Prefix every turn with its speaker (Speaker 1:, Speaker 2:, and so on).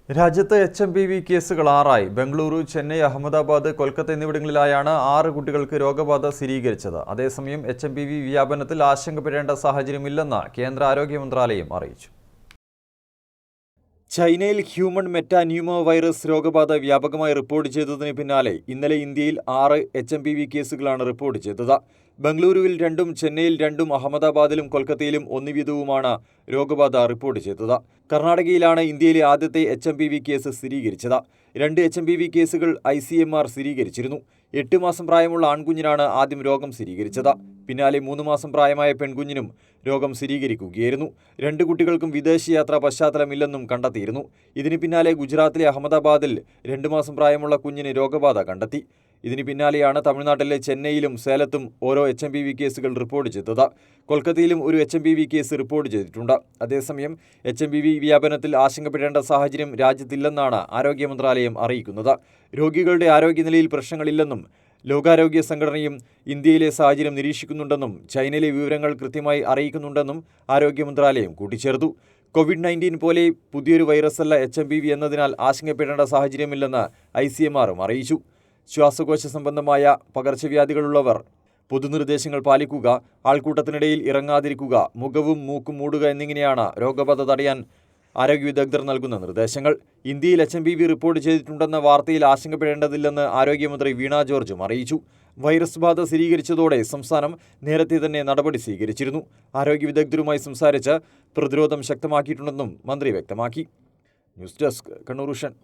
Speaker 1: രാജ്യത്ത് HMPV കേസുകൾ 6 ബംഗളൂരു, ചെന്നൈ, അഹമ്മദാബാദ്, കൊൽക്കത്ത എന്നിവിടങ്ങളിലായാണ് 6 കുട്ടികൾക്ക് രോഗബാധ സ്ഥിരീകരിച്ചത്. അതേസമയം HMPV വ്യാപനത്തിൽ ആശങ്കപ്പെടേണ്ട സാഹചര്യമില്ലെന്ന് കേന്ദ്ര ആരോഗ്യ മന്ത്രാലയം അറിയിച്ചു. ചൈനയിൽ ഹ്യൂമൻ മെറ്റാന്യൂമോ വൈറസ് രോഗബാധ വ്യാപകമായി റിപ്പോർട്ട് ചെയ്തതിന് പിന്നാലെ ഇന്നലെ ഇന്ത്യയിൽ 6 HMPV കേസുകളാണ് റിപ്പോർട്ട് ചെയ്തത്. ബംഗളൂരുവിൽ 2, ചെന്നൈയിൽ 2, അഹമ്മദാബാദിലും കൊൽക്കത്തയിലും 1 വീതവുമാണ് രോഗബാധ റിപ്പോർട്ട് ചെയ്തത്. കർണാടകയിലാണ് ഇന്ത്യയിലെ ആദ്യത്തെ HMPV കേസ് സ്ഥിരീകരിച്ചത്. 2 HMPV കേസുകൾ ICMR സ്ഥിരീകരിച്ചിരുന്നു. 8 മാസം പ്രായമുള്ള ആൺകുഞ്ഞിനാണ് ആദ്യം രോഗം സ്ഥിരീകരിച്ചത്. പിന്നാലെ 3 മാസം പ്രായമായ പെൺകുഞ്ഞിനും രോഗം സ്ഥിരീകരിക്കുകയായിരുന്നു. 2 കുട്ടികൾക്കും വിദേശയാത്രാ പശ്ചാത്തലമില്ലെന്നും കണ്ടെത്തിയിരുന്നു. ഇതിന് പിന്നാലെ ഗുജറാത്തിലെ അഹമ്മദാബാദിൽ 2 മാസം പ്രായമുള്ള കുഞ്ഞിന് രോഗബാധ കണ്ടെത്തി. ഇതിന് പിന്നാലെയാണ് തമിഴ്നാട്ടിലെ ചെന്നൈയിലും സേലത്തും ഓരോ HMPV കേസുകൾ റിപ്പോർട്ട് ചെയ്തത്. കൊൽക്കത്തയിലും ഒരു HMPV കേസ് റിപ്പോർട്ട് ചെയ്തിട്ടുണ്ട്. അതേസമയം HMPV വ്യാപനത്തിൽ ആശങ്കപ്പെടേണ്ട സാഹചര്യം രാജ്യത്തില്ലെന്നാണ് ആരോഗ്യ മന്ത്രാലയം അറിയിക്കുന്നത്. രോഗികളുടെ ആരോഗ്യനിലയിൽ പ്രശ്നങ്ങളില്ലെന്നും ലോകാരോഗ്യ സംഘടനയും ഇന്ത്യയിലെ സാഹചര്യം നിരീക്ഷിക്കുന്നുണ്ടെന്നും ചൈനയിലെ വിവരങ്ങൾ കൃത്യമായി അറിയിക്കുന്നുണ്ടെന്നും ആരോഗ്യ മന്ത്രാലയം കൂട്ടിച്ചേർത്തു. COVID-19 പോലെ പുതിയൊരു വൈറസല്ല HMPV എന്നതിനാൽ ആശങ്കപ്പെടേണ്ട സാഹചര്യമില്ലെന്ന് ICMRും അറിയിച്ചു. ശ്വാസകോശ സംബന്ധമായ പകർച്ചവ്യാധികളുള്ളവർ പൊതുനിർദ്ദേശങ്ങൾ പാലിക്കുക, ആൾക്കൂട്ടത്തിനിടയിൽ ഇറങ്ങാതിരിക്കുക, മുഖവും മൂക്കും മൂടുക എന്നിങ്ങനെയാണ് രോഗബാധ തടയാൻ ആരോഗ്യ വിദഗ്ധർ നൽകുന്ന നിർദ്ദേശങ്ങൾ. ഇന്ത്യയിൽ HMPV റിപ്പോർട്ട് ചെയ്തിട്ടുണ്ടെന്ന വാർത്തയിൽ ആശങ്കപ്പെടേണ്ടതില്ലെന്ന് ആരോഗ്യമന്ത്രി വീണ ജോർജും അറിയിച്ചു. വൈറസ് ബാധ സ്ഥിരീകരിച്ചതോടെ സംസ്ഥാനം നേരത്തെ തന്നെ നടപടി സ്വീകരിച്ചിരുന്നു. ആരോഗ്യ വിദഗ്ധരുമായി സംസാരിച്ച് പ്രതിരോധം ശക്തമാക്കിയിട്ടുണ്ടെന്നും മന്ത്രി വ്യക്തമാക്കി. News desk, Kannur vision.